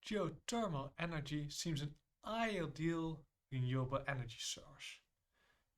Geothermal energy seems an ideal renewable energy source.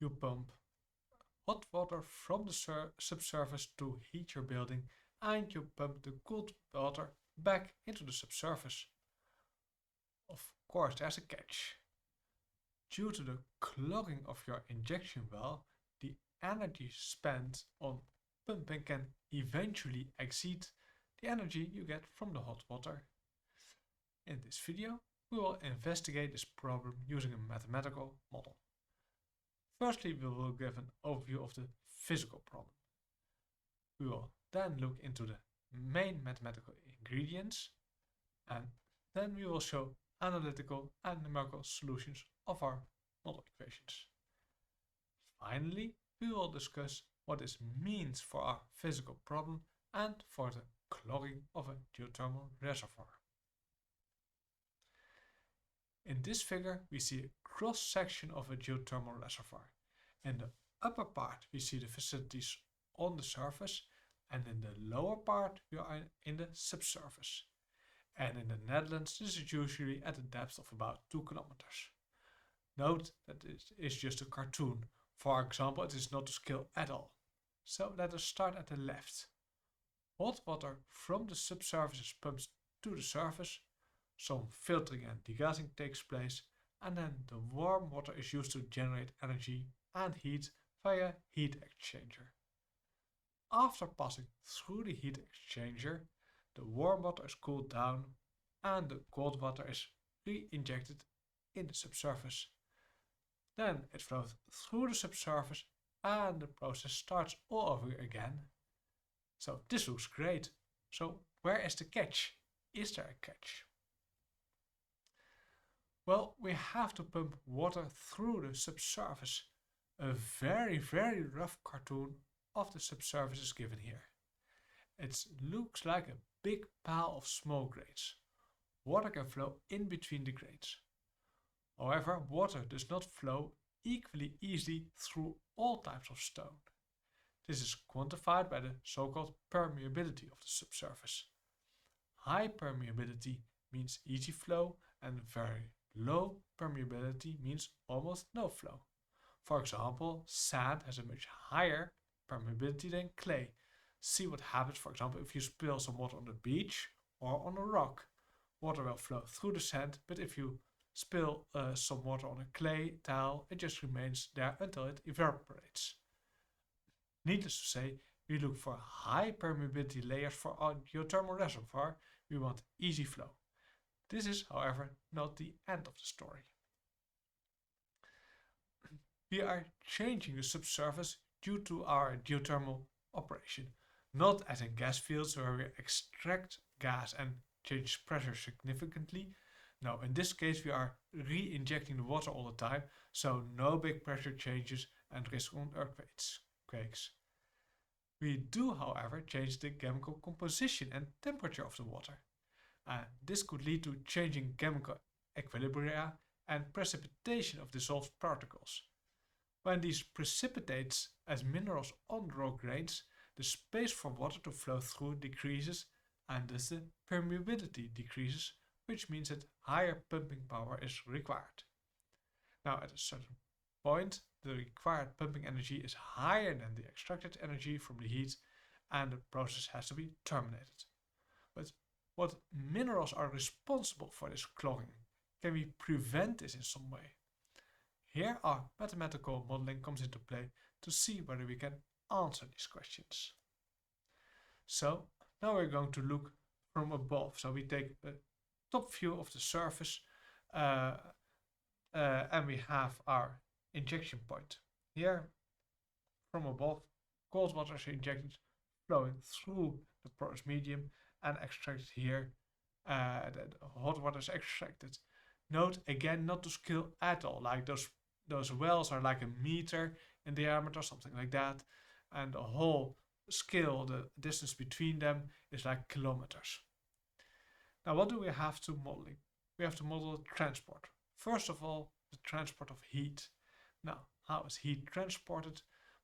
You pump hot water from the subsurface to heat your building, and you pump the cooled water back into the subsurface. Of course, there's a catch. Due to the clogging of your injection well, the energy spent on pumping can eventually exceed the energy you get from the hot water. In this video, we will investigate this problem using a mathematical model. Firstly, we will give an overview of the physical problem. We will then look into the main mathematical ingredients, and then we will show analytical and numerical solutions of our model equations. Finally, we will discuss what this means for our physical problem and for the clogging of a geothermal reservoir. In this figure, we see a cross-section of a geothermal reservoir. In the upper part, we see the facilities on the surface, and in the lower part, we are in the subsurface. And in the Netherlands, this is usually at a depth of about 2 kilometers. Note that this is just a cartoon. For example, it is not to scale at all. So let us start at the left. Hot water from the subsurface is pumped to the surface. Some filtering and degassing takes place, and then the warm water is used to generate energy and heat via heat exchanger. After passing through the heat exchanger, the warm water is cooled down and the cold water is re-injected in the subsurface. Then it flows through the subsurface and the process starts all over again. So this looks great. So where is the catch? Is there a catch? Well, we have to pump water through the subsurface. A very rough cartoon of the subsurface is given here. It looks like a big pile of small grates. Water can flow in between the grates. However, water does not flow equally easily through all types of stone. This is quantified by the so-called permeability of the subsurface. High permeability means easy flow, and very low permeability means almost no flow. For example, sand has a much higher permeability than clay. See what happens, for example, if you spill some water on the beach or on a rock. Water will flow through the sand, but if you spill some water on a clay tile, it just remains there until it evaporates. Needless to say, we look for high permeability layers for our geothermal reservoir. We want easy flow. This is, however, not the end of the story. We are changing the subsurface due to our geothermal operation, not as in gas fields where we extract gas and change pressure significantly. No, in this case we are re-injecting the water all the time, so no big pressure changes and risk on earthquakes. We do, however, change the chemical composition and temperature of the water. This could lead to changing chemical equilibria and precipitation of dissolved particles. When these precipitates as minerals on raw grains, the space for water to flow through decreases, and thus the permeability decreases, which means that higher pumping power is required. Now at a certain point, the required pumping energy is higher than the extracted energy from the heat, and the process has to be terminated. But what minerals are responsible for this clogging? Can we prevent this in some way? Here our mathematical modeling comes into play to see whether we can answer these questions. So now we're going to look from above. So we take a top view of the surface and we have our injection point. Here from above, cold water is injected, flowing through the porous medium and extracted here. The hot water is extracted. Note again not to scale at all, like those wells are like a meter in diameter, something like that, and the whole scale, the distance between them, is like kilometers. Now what do we have to model? We have to model transport. First of all, the transport of heat. Now, how is heat transported?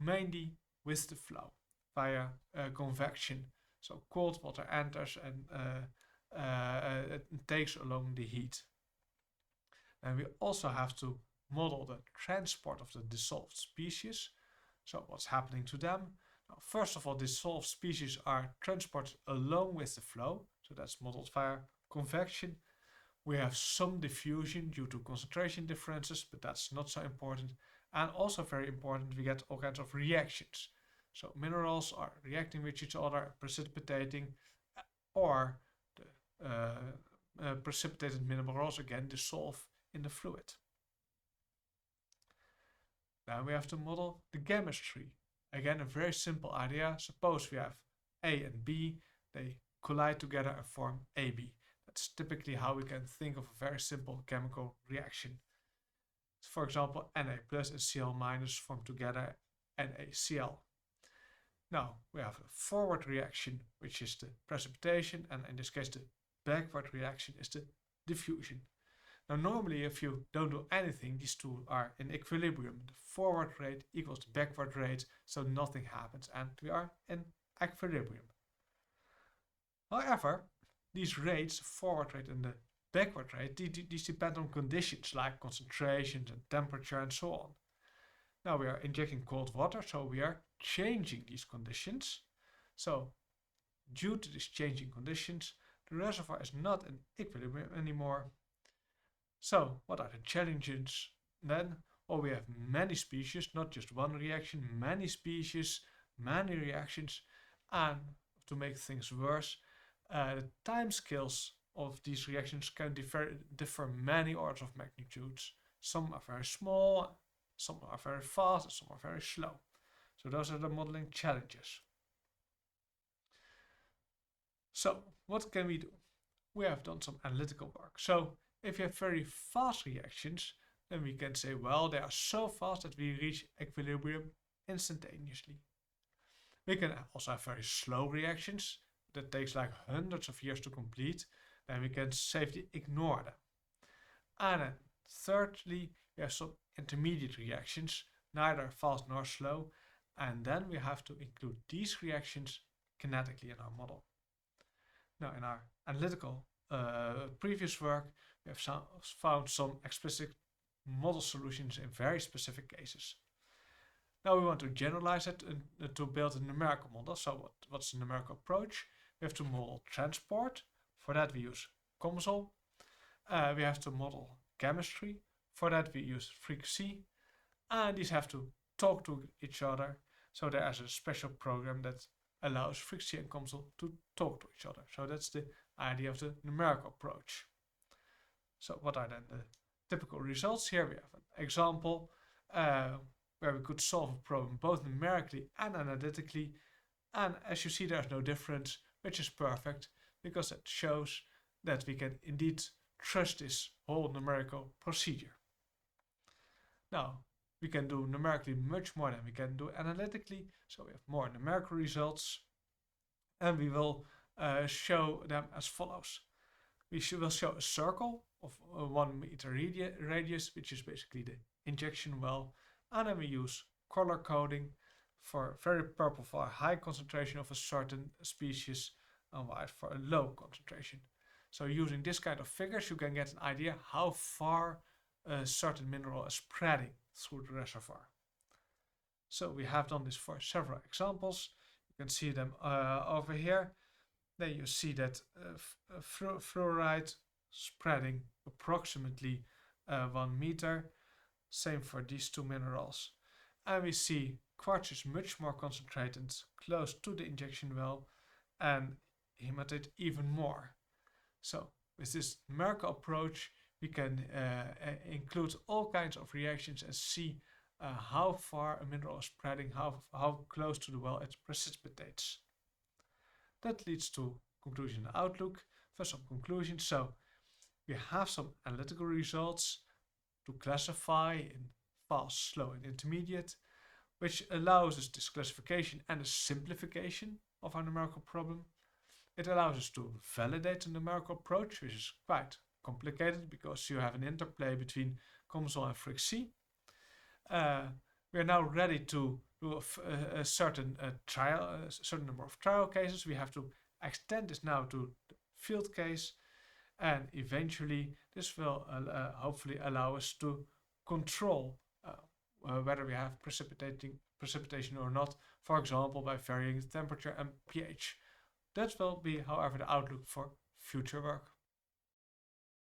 Mainly with the flow, via convection. So cold water enters and takes along the heat. And we also have to model the transport of the dissolved species. So what's happening to them? Now, first of all, dissolved species are transported along with the flow. So that's modeled via convection. We have some diffusion due to concentration differences, but that's not so important. And also very important, we get all kinds of reactions. So minerals are reacting with each other, precipitating, or the precipitated minerals again dissolve in the fluid. Now we have to model the chemistry. Again, a very simple idea. Suppose we have A and B, they collide together and form AB. That's typically how we can think of a very simple chemical reaction. For example, Na plus and Cl minus form together NaCl. Now we have a forward reaction, which is the precipitation, and in this case the backward reaction is the diffusion. Now normally if you don't do anything, these two are in equilibrium. The forward rate equals the backward rate, so nothing happens and we are in equilibrium. However, these rates, the forward rate and the backward rate, these depend on conditions like concentrations and temperature and so on. Now we are injecting cold water, so we are changing these conditions. So due to these changing conditions, the reservoir is not in equilibrium anymore. So what are the challenges then? Well, we have many species, not just one reaction, many species, many reactions, and to make things worse, the timescales of these reactions can differ many orders of magnitudes. Some are very small, some are very fast, and some are very slow. So those are the modeling challenges. So what can we do? We have done some analytical work. So if you have very fast reactions, then we can say, well, they are so fast that we reach equilibrium instantaneously. We can also have very slow reactions that takes like hundreds of years to complete. Then we can safely ignore them. And then thirdly, we have some intermediate reactions, neither fast nor slow, and then we have to include these reactions kinetically in our model. Now in our analytical previous work, we have found some explicit model solutions in very specific cases. Now we want to generalize it to build a numerical model. So what's the numerical approach? We have to model transport. For that we use COMSOL. We have to model chemistry. For that we use frequency. And these have to talk to each other. So there is a special program that allows frequency and COMSOL to talk to each other. So that's the idea of the numerical approach. So what are then the typical results? Here we have an example where we could solve a problem both numerically and analytically. And as you see, there's no difference, which is perfect because it shows that we can indeed trust this whole numerical procedure. Now, we can do numerically much more than we can do analytically, so we have more numerical results, and we will show them as follows. We will show a circle of 1 meter radius, which is basically the injection well, and then we use color coding for very purple for a high concentration of a certain species and white for a low concentration. So using this kind of figures you can get an idea how far a certain mineral is spreading through the reservoir. So we have done this for several examples. You can see them over here. Then you see that fluoride spreading approximately 1 meter. Same for these two minerals. And we see quartz is much more concentrated close to the injection well and hematite even more. So with this numerical approach we can include all kinds of reactions and see how far a mineral is spreading, how close to the well it precipitates. That leads to conclusion and outlook. First some conclusions. So we have some analytical results to classify in fast, slow and intermediate, which allows us this classification and a simplification of our numerical problem. It allows us to validate the numerical approach, which is quite complicated because you have an interplay between COMSOL and frequency. We are now ready to do a certain number of trial cases. We have to extend this now to the field case, And eventually this will hopefully allow us to control whether we have precipitation or not, for example by varying temperature and pH. That will be, however, the outlook for future work.